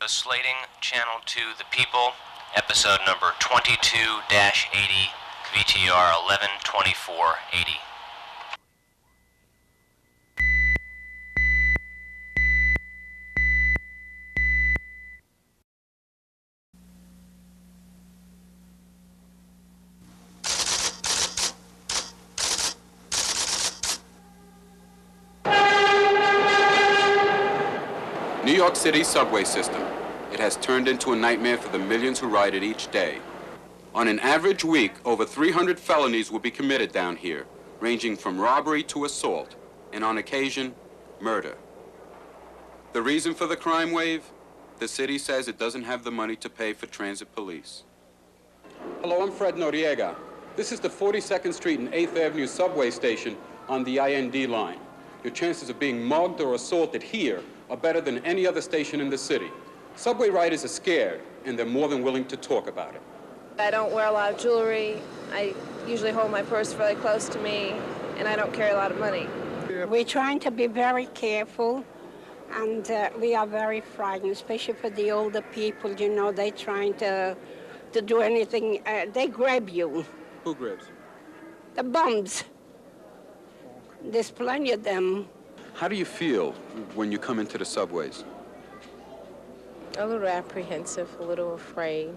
Slating Channel 2 The People, episode number 22-80, VTR 112480. New York City's subway system. It has turned into a nightmare for the millions who ride it each day. On an average week, over 300 felonies will be committed down here, ranging from robbery to assault, and on occasion, murder. The reason for the crime wave? The city says it doesn't have the money to pay for transit police. Hello, I'm Fred Noriega. This is the 42nd Street and 8th Avenue subway station on the IND line. Your chances of being mugged or assaulted here are better than any other station in the city. Subway riders are scared, and they're more than willing to talk about it. I don't wear a lot of jewelry. I usually hold my purse really close to me, and I don't carry a lot of money. We're trying to be very careful, and we are very frightened, especially for the older people. You know, they're trying to do anything. They grab you. Who grabs? The bums. There's plenty of them. How do you feel when you come into the subways? A little apprehensive, a little afraid.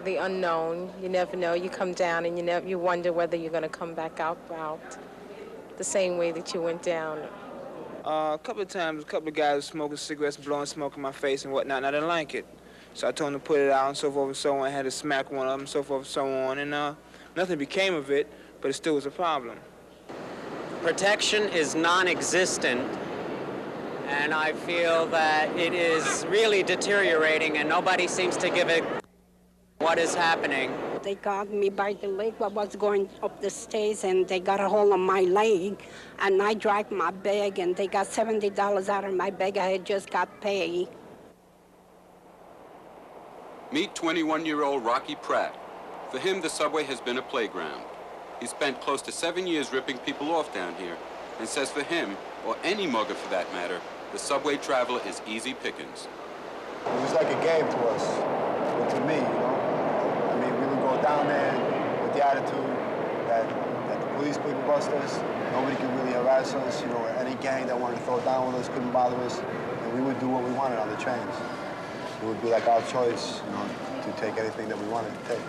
The unknown, you never know. You come down and you wonder whether you're going to come back out the same way that you went down. A couple of times, a couple of guys were smoking cigarettes, blowing smoke in my face and whatnot, and I didn't like it. So I told them to put it out and so forth and so on. I had to smack one of them, so forth and so on, and nothing became of it, but it still was a problem. Protection is non-existent, and I feel that it is really deteriorating, and nobody seems to give it what is happening. They got me by the leg while I was going up the stairs, and they got a hold of my leg, and I dragged my bag, and they got $70 out of my bag. I had just got paid. Meet 21-year-old Rocky Pratt. For him, the subway has been a playground. He spent close to 7 years ripping people off down here, and says for him, or any mugger for that matter, the subway traveler is easy pickings. It was like a game to us, but to me, you know. I mean, we would go down there with the attitude that the police couldn't bust us, nobody could really harass us, you know, any gang that wanted to throw down with us couldn't bother us, and we would do what we wanted on the trains. It would be like our choice, you know, to take anything that we wanted to take.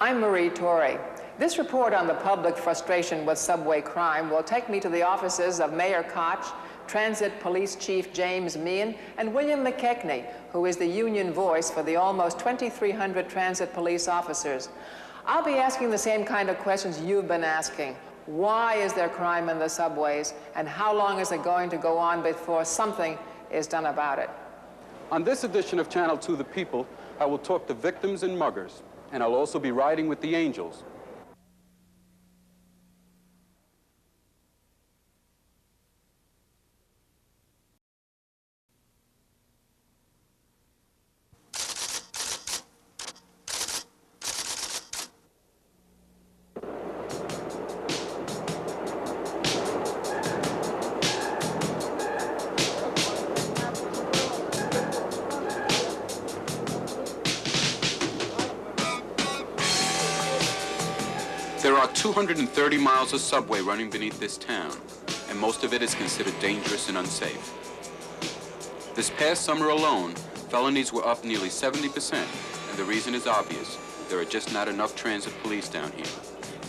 I'm Marie Torrey. This report on the public frustration with subway crime will take me to the offices of Mayor Koch, Transit Police Chief James Meehan, and William McKechnie, who is the union voice for the almost 2,300 transit police officers. I'll be asking the same kind of questions you've been asking. Why is there crime in the subways, and how long is it going to go on before something is done about it? On this edition of Channel 2 The People, I will talk to victims and muggers, and I'll also be riding with the angels. There are 230 miles of subway running beneath this town, and most of it is considered dangerous and unsafe. This past summer alone, felonies were up nearly 70%, and the reason is obvious. There are just not enough transit police down here.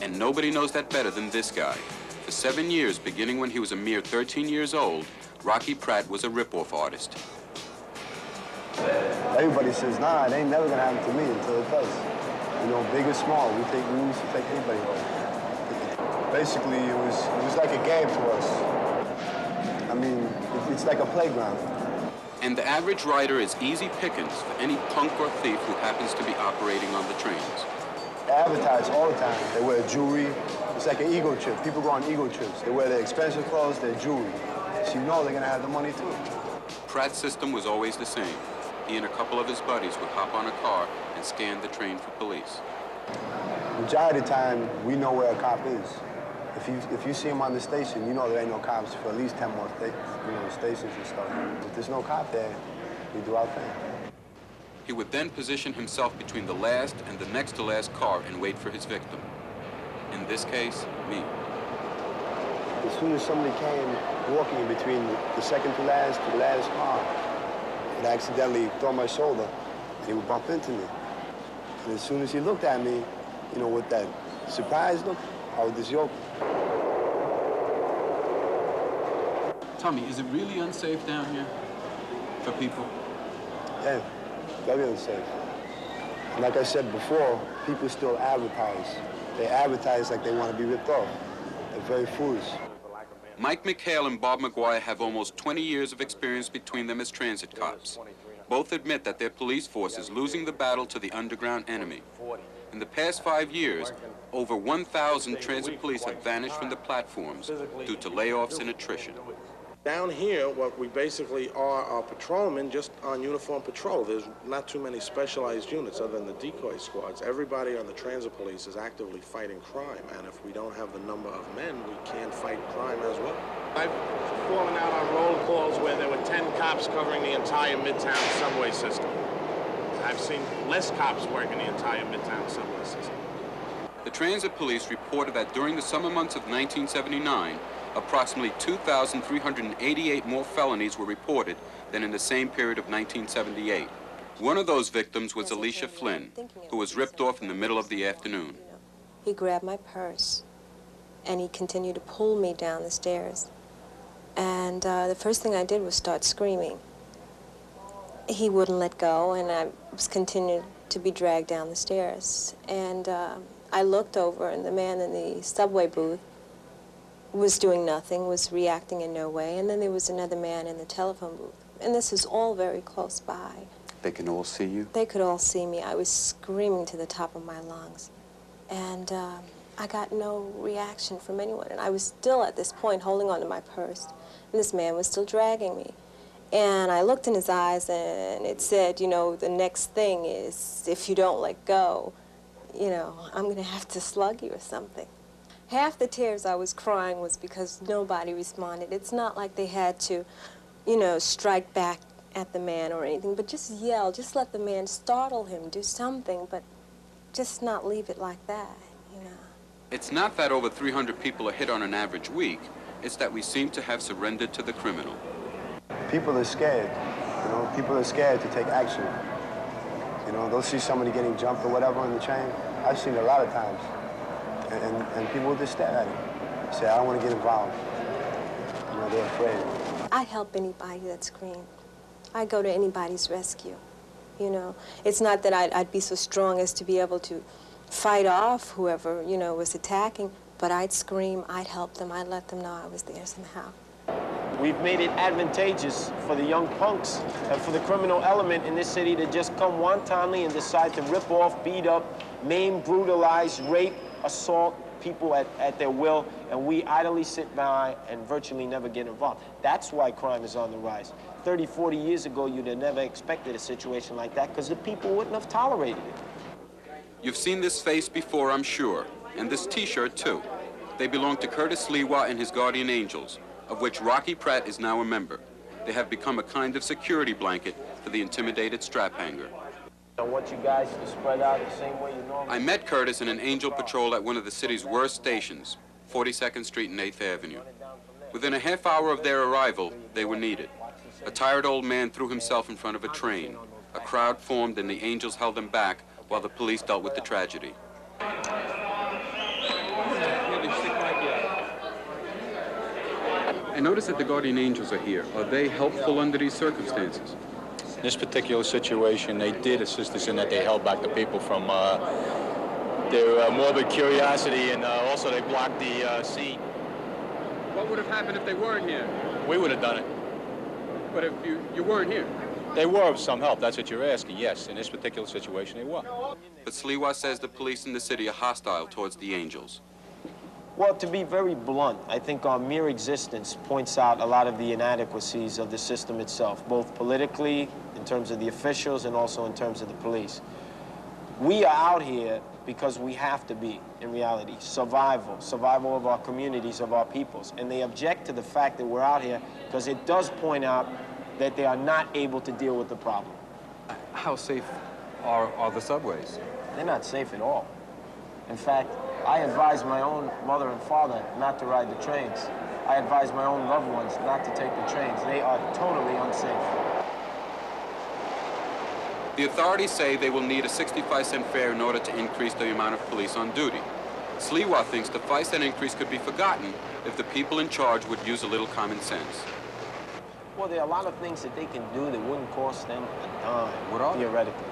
And nobody knows that better than this guy. For 7 years, beginning when he was a mere 13 years old, Rocky Pratt was a rip-off artist. Everybody says, nah, it ain't never gonna happen to me until it does. You know, big or small, we used to take anybody home. Basically, it was like a game to us. I mean, it's like a playground. And the average rider is easy pickings for any punk or thief who happens to be operating on the trains. They advertise all the time. They wear jewelry. It's like an ego trip. People go on ego trips. They wear their expensive clothes, their jewelry. So you know they're gonna have the money too. Pratt's system was always the same. He and a couple of his buddies would hop on a car and scan the train for police. Majority of the time, we know where a cop is. If you see him on the station, you know there ain't no cops for at least 10 more stations and stuff. If there's no cop there, we do our thing. He would then position himself between the last and the next to last car and wait for his victim. In this case, me. As soon as somebody came walking in between the second to the last car, I'd accidentally throw my shoulder, and he would bump into me. And as soon as he looked at me, you know, with that surprised look, I was just yoking. Tell me, is it really unsafe down here for people? Yeah, very unsafe. And like I said before, people still advertise. They advertise like they want to be ripped off. They're very foolish. Mike McHale and Bob McGuire have almost 20 years of experience between them as transit cops. Both admit that their police force is losing the battle to the underground enemy. In the past 5 years, over 1,000 transit police have vanished from the platforms due to layoffs and attrition. Down here, what we basically are patrolmen just on uniform patrol. There's not too many specialized units other than the decoy squads. Everybody on the transit police is actively fighting crime, and if we don't have the number of men, we can't fight crime as well. I've fallen out on roll calls where there were 10 cops covering the entire Midtown subway system. I've seen less cops working the entire Midtown subway system. The transit police reported that during the summer months of 1979, approximately 2,388 more felonies were reported than in the same period of 1978. One of those victims was Alicia Flynn, who was ripped off in the middle of the afternoon. He grabbed my purse, and he continued to pull me down the stairs. And the first thing I did was start screaming. He wouldn't let go, and I was continuing to be dragged down the stairs. And I looked over, and the man in the subway booth was doing nothing, was reacting in no way, and then there was another man in the telephone booth. And this is all very close by. They can all see you? They could all see me. I was screaming to the top of my lungs. And I got no reaction from anyone. And I was still, at this point, holding on to my purse. And this man was still dragging me. And I looked in his eyes, and it said, you know, the next thing is, if you don't let go, you know, I'm going to have to slug you or something. Half the tears I was crying was because nobody responded. It's not like they had to, you know, strike back at the man or anything, but just yell, just let the man startle him, do something, but just not leave it like that, you know. It's not that over 300 people are hit on an average week. It's that we seem to have surrendered to the criminal. People are scared, you know. People are scared to take action. You know, they'll see somebody getting jumped or whatever on the train. I've seen it a lot of times. And people will just stare at it. Say, I don't want to get involved. You know, they're afraid. I help anybody that screams. I go to anybody's rescue, you know. It's not that I'd be so strong as to be able to fight off whoever, you know, was attacking, but I'd scream, I'd help them, I'd let them know I was there somehow. We've made it advantageous for the young punks and for the criminal element in this city to just come wantonly and decide to rip off, beat up, maim, brutalize, rape, assault people at their will, and we idly sit by and virtually never get involved. That's why crime is on the rise. 30, 40 years ago, you'd have never expected a situation like that because the people wouldn't have tolerated it. You've seen this face before, I'm sure, and this T-shirt, too. They belong to Curtis Lewa and his guardian angels, of which Rocky Pratt is now a member. They have become a kind of security blanket for the intimidated strap hanger. I want you guys to spread out the same way you normally. I met Curtis in an angel patrol at one of the city's worst stations, 42nd Street and 8th Avenue. Within a half hour of their arrival, they were needed. A tired old man threw himself in front of a train. A crowd formed and the angels held him back while the police dealt with the tragedy. I notice that the guardian angels are here. Are they helpful under these circumstances? In this particular situation, they did assist us in that they held back the people from their morbid curiosity, and also they blocked the scene. What would have happened if they weren't here? We would have done it. But if you weren't here? They were of some help. That's what you're asking. Yes, in this particular situation, they were. But Sliwa says the police in the city are hostile towards the angels. Well, to be very blunt, I think our mere existence points out a lot of the inadequacies of the system itself, both politically, in terms of the officials, and also in terms of the police. We are out here because we have to be, in reality. Survival of our communities, of our peoples. And they object to the fact that we're out here because it does point out that they are not able to deal with the problem. How safe are the subways? They're not safe at all. In fact, I advise my own mother and father not to ride the trains. I advise my own loved ones not to take the trains. They are totally unsafe. The authorities say they will need a 65-cent fare in order to increase the amount of police on duty. Sliwa thinks the 5-cent increase could be forgotten if the people in charge would use a little common sense. Well, there are a lot of things that they can do that wouldn't cost them a dime, What are they? theoretically.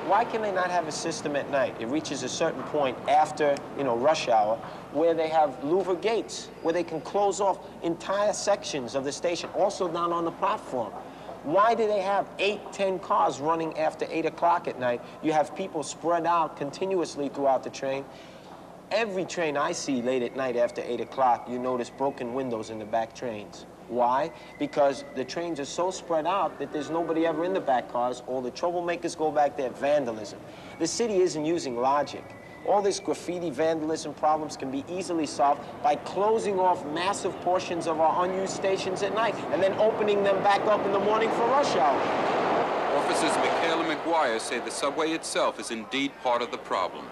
Why can they not have a system at night? It reaches a certain point after, rush hour, where they have louver gates, where they can close off entire sections of the station, also down on the platform. Why do they have 8, 10 cars running after 8 o'clock at night? You have people spread out continuously throughout the train. Every train I see late at night after 8 o'clock, you notice broken windows in the back trains. Why? Because the trains are so spread out that there's nobody ever in the back cars. All the troublemakers go back there, vandalism. The city isn't using logic. All this graffiti vandalism problems can be easily solved by closing off massive portions of our unused stations at night and then opening them back up in the morning for rush hour. Officers Michael and McGuire say the subway itself is indeed part of the problem.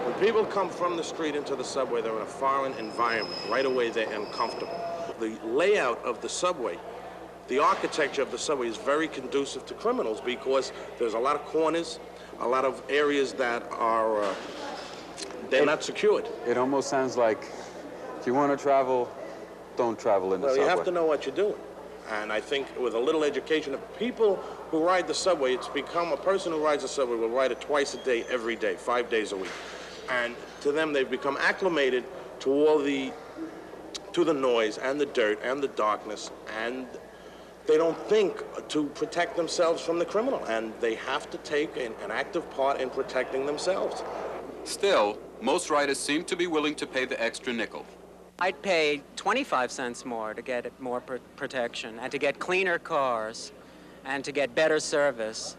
When people come from the street into the subway, they're in a foreign environment. Right away, they're uncomfortable. The layout of the subway, the architecture of the subway is very conducive to criminals because there's a lot of corners, a lot of areas that are, they're not secured. It almost sounds like if you want to travel, don't travel in the subway. Well, you have to know what you're doing. And I think with a little education of people who ride the subway, it's become a person who rides the subway will ride it twice a day, every day, 5 days a week. And to them, they've become acclimated to all the noise and the dirt and the darkness, and they don't think to protect themselves from the criminal, and they have to take an active part in protecting themselves. Still, most riders seem to be willing to pay the extra nickel. I'd pay 25 cents more to get more protection and to get cleaner cars and to get better service.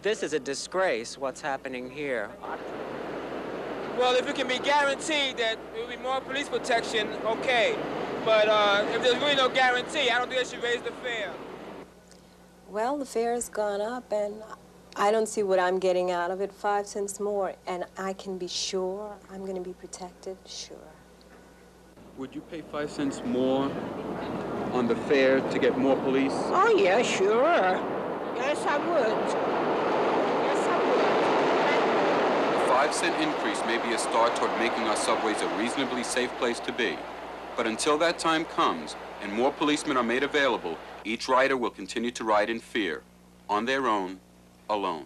This is a disgrace, what's happening here. Well, if it can be guaranteed that there will be more police protection, okay. But if there's really no guarantee, I don't think they should raise the fare. Well, the fare has gone up, and I don't see what I'm getting out of it. 5 cents more, and I can be sure I'm going to be protected, sure. Would you pay 5 cents more on the fare to get more police? Oh, yeah, sure. Yes, I would. Yes, I would. The 5-cent increase may be a start toward making our subways a reasonably safe place to be. But until that time comes and more policemen are made available, each rider will continue to ride in fear, on their own, alone.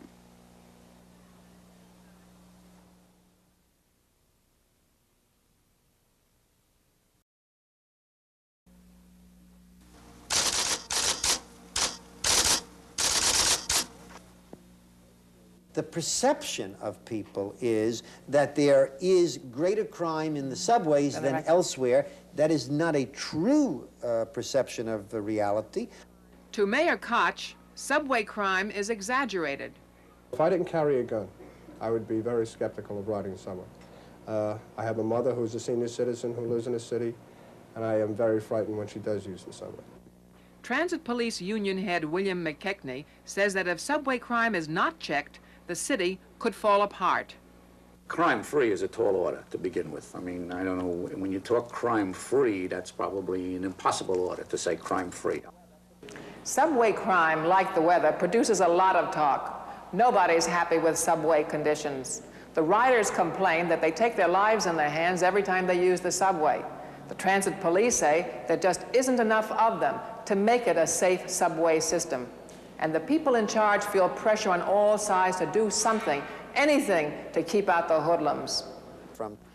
The perception of people is that there is greater crime in the subways than elsewhere. That is not a true perception of the reality. To Mayor Koch, subway crime is exaggerated. If I didn't carry a gun, I would be very skeptical of riding the subway. I have a mother who's a senior citizen who lives in the city, and I am very frightened when she does use the subway. Transit Police Union head William McKechnie says that if subway crime is not checked, the city could fall apart. Crime-free is a tall order to begin with. I mean, I don't know, when you talk crime-free, that's probably an impossible order to say crime-free. Subway crime, like the weather, produces a lot of talk. Nobody's happy with subway conditions. The riders complain that they take their lives in their hands every time they use the subway. The transit police say there just isn't enough of them to make it a safe subway system. And the people in charge feel pressure on all sides to do something, anything, to keep out the hoodlums.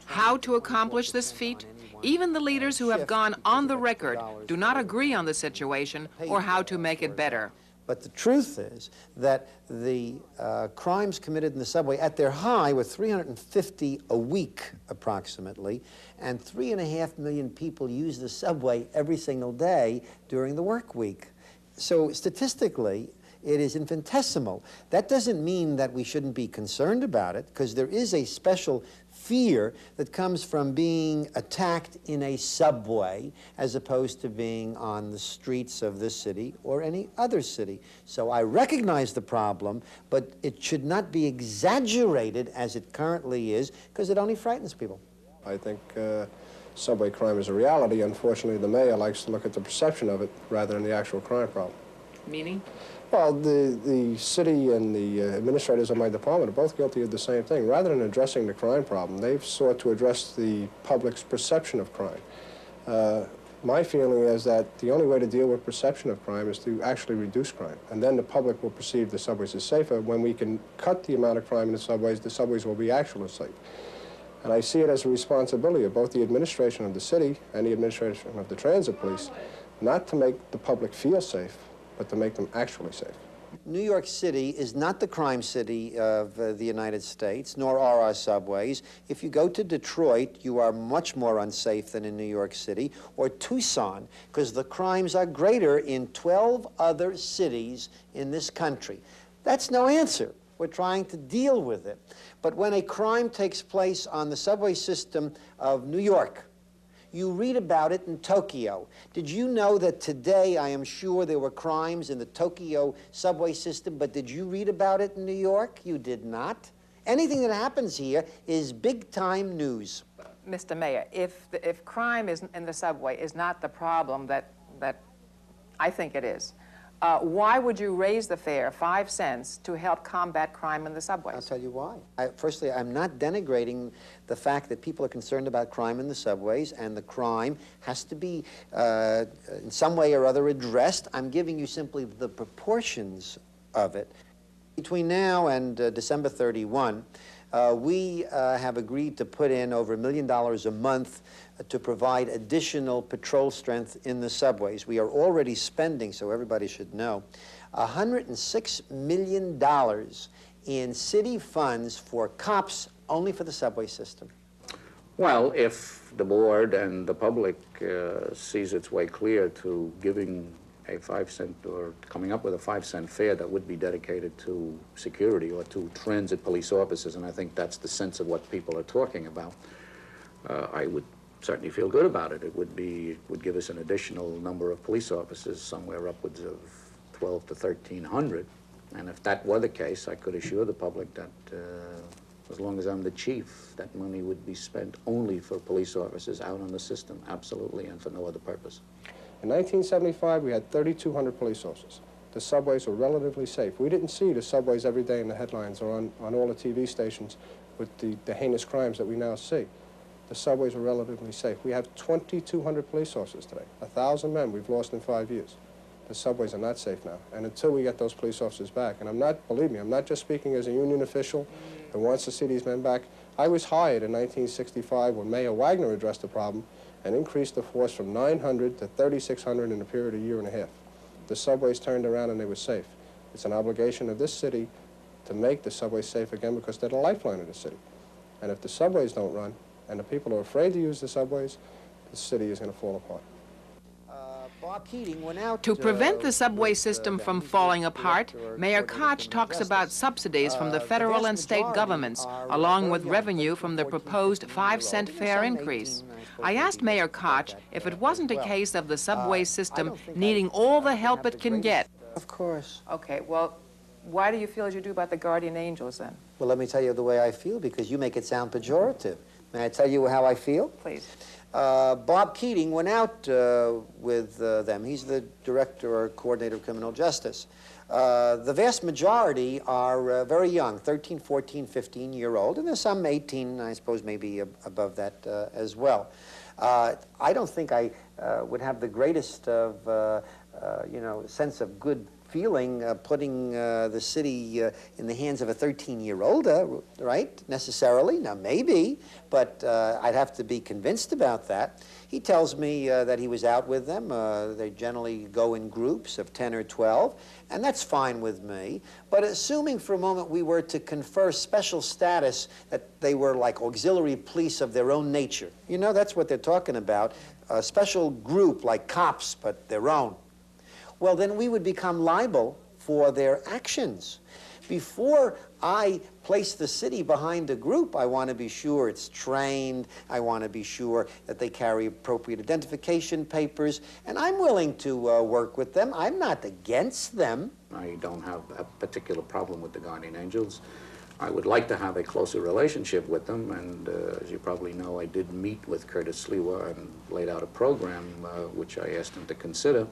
How to accomplish this feat? Even the leaders who have gone on the record do not agree on the situation or how to make it better. But the truth is that the crimes committed in the subway at their high were 350 a week, approximately, and 3.5 million people use the subway every single day during the work week. So statistically, it is infinitesimal. That doesn't mean that we shouldn't be concerned about it, because there is a special fear that comes from being attacked in a subway as opposed to being on the streets of this city or any other city. So I recognize the problem, but it should not be exaggerated as it currently is, because it only frightens people. I think subway crime is a reality. Unfortunately, the mayor likes to look at the perception of it rather than the actual crime problem. Meaning? Well, the city and the administrators of my department are both guilty of the same thing. Rather than addressing the crime problem, they've sought to address the public's perception of crime. My feeling is that the only way to deal with perception of crime is to actually reduce crime, and then the public will perceive the subways as safer. When we can cut the amount of crime in the subways will be actually safe. And I see it as a responsibility of both the administration of the city and the administration of the transit police not to make the public feel safe, but to make them actually safe. New York City is not the crime city of the United States, nor are our subways. If you go to Detroit, you are much more unsafe than in New York City, or Tucson, because the crimes are greater in 12 other cities in this country. That's no answer. We're trying to deal with it. But when a crime takes place on the subway system of New York, you read about it in Tokyo. Did you know that today, I am sure there were crimes in the Tokyo subway system, but did you read about it in New York? You did not. Anything that happens here is big-time news. Mr. Mayor, if crime in the subway is not the problem that I think it is, why would you raise the fare 5 cents to help combat crime in the subways? I'll tell you why. Firstly, I'm not denigrating the fact that people are concerned about crime in the subways, and the crime has to be in some way or other addressed. I'm giving you simply the proportions of it. Between now and December 31, we have agreed to put in over $1 million a month to provide additional patrol strength in the subways. We are already spending, so everybody should know, $106 million in city funds for cops only for the subway system. Well, if the board and the public sees its way clear to giving a 5 cent or coming up with a 5 cent fare that would be dedicated to security or to transit police officers, and I think that's the sense of what people are talking about, I would certainly feel good about it. It would give us an additional number of police officers, somewhere upwards of 12 to 1,300. And if that were the case, I could assure the public that as long as I'm the chief, that money would be spent only for police officers out on the system, absolutely, and for no other purpose. In 1975, we had 3,200 police officers. The subways were relatively safe. We didn't see the subways every day in the headlines or on all the TV stations with the heinous crimes that we now see. The subways were relatively safe. We have 2,200 police officers today, 1,000 men we've lost in 5 years. The subways are not safe now. And until we get those police officers back, and believe me, I'm not just speaking as a union official who wants to see these men back. I was hired in 1965 when Mayor Wagner addressed the problem and increased the force from 900 to 3,600 in a period of a year and a half. The subways turned around and they were safe. It's an obligation of this city to make the subways safe again because they're the lifeline of the city. And if the subways don't run, and the people are afraid to use the subways, the city is going to fall apart. Bob Keating went out To prevent the subway system from falling apart, Mayor Koch talks about subsidies from the federal and state governments, along with revenue from the proposed 5 cent fare increase. I asked Mayor Koch if it wasn't a case of the subway system needing all the help it can get. Of course. Okay, well, why do you feel as you do about the guardian angels, then? Well, let me tell you the way I feel, because you make it sound pejorative. May I tell you how I feel? Please. Bob Keating went out with them. He's the director or coordinator of criminal justice. The vast majority are very young, 13, 14, 15-year-old, and there's some 18, I suppose, maybe above that as well. I don't think I would have the greatest of, sense of good feeling putting the city in the hands of a 13-year-old, right, necessarily. Now, maybe, but I'd have to be convinced about that. He tells me that he was out with them. They generally go in groups of 10 or 12, and that's fine with me. But assuming for a moment we were to confer special status, that they were like auxiliary police of their own nature. You know, that's what they're talking about. A special group like cops, but their own. Well, then we would become liable for their actions, before I place the city behind a group, I want to be sure it's trained. I want to be sure that they carry appropriate identification papers. And I'm willing to work with them. I'm not against them. I don't have a particular problem with the Guardian Angels. I would like to have a closer relationship with them, and as you probably know, I did meet with Curtis Sliwa and laid out a program which I asked him to consider,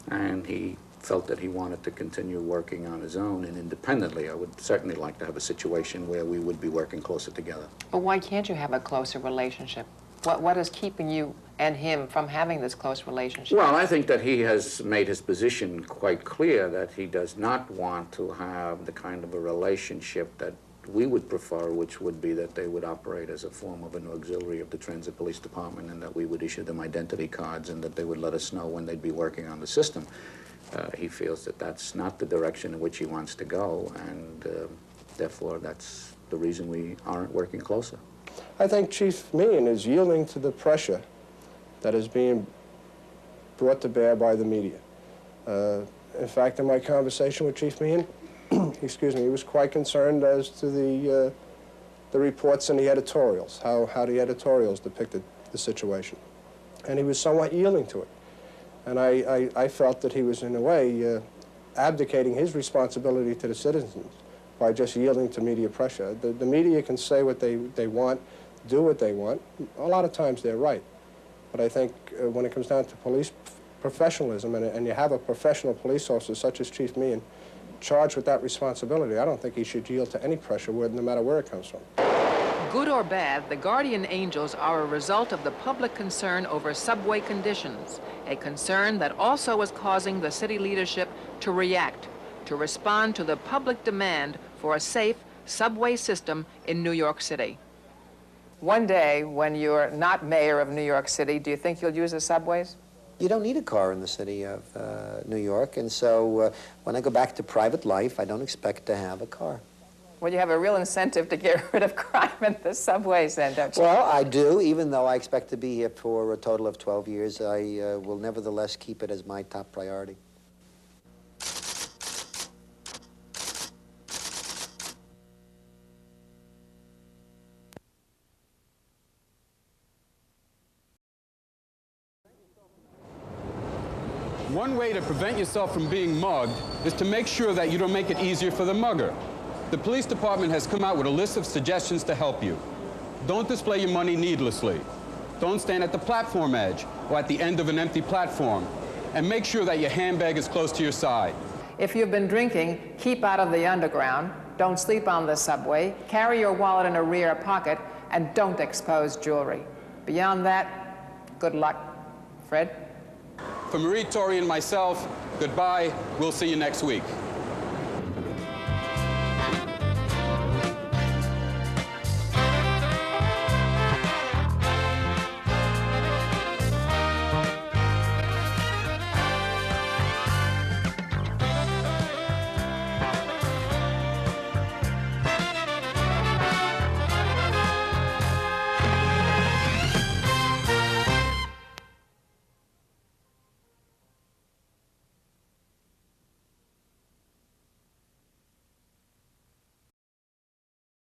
and he felt that he wanted to continue working on his own and independently. I would certainly like to have a situation where we would be working closer together. But why can't you have a closer relationship? What is keeping you and him from having this close relationship? Well, I think that he has made his position quite clear that he does not want to have the kind of a relationship that we would prefer, which would be that they would operate as a form of an auxiliary of the Transit Police Department, and that we would issue them identity cards and that they would let us know when they'd be working on the system. He feels that that's not the direction in which he wants to go, and therefore that's the reason we aren't working closer. I think Chief Meehan is yielding to the pressure that is being brought to bear by the media. In fact, in my conversation with Chief Meehan, excuse me, he was quite concerned as to the reports and the editorials, how the editorials depicted the situation. And he was somewhat yielding to it. And I felt that he was, in a way, abdicating his responsibility to the citizens by just yielding to media pressure. The media can say what they want, do what they want. A lot of times they're right. But I think when it comes down to police professionalism, and you have a professional police officer such as Chief Meehan charged with that responsibility, I don't think he should yield to any pressure, no matter where it comes from. Good or bad, the Guardian Angels are a result of the public concern over subway conditions, a concern that also is causing the city leadership to react, to respond to the public demand for a safe subway system in New York City. One day, when you're not mayor of New York City, do you think you'll use the subways? You don't need a car in the city of New York, and so when I go back to private life, I don't expect to have a car. Well, you have a real incentive to get rid of crime in the subways then, don't you? Well, I do. Even though I expect to be here for a total of 12 years, I will nevertheless keep it as my top priority. One way to prevent yourself from being mugged is to make sure that you don't make it easier for the mugger. The police department has come out with a list of suggestions to help you. Don't display your money needlessly. Don't stand at the platform edge or at the end of an empty platform. And make sure that your handbag is close to your side. If you've been drinking, keep out of the underground. Don't sleep on the subway. Carry your wallet in a rear pocket, and don't expose jewelry. Beyond that, good luck. Fred? For Marie, Tori, and myself, goodbye. We'll see you next week.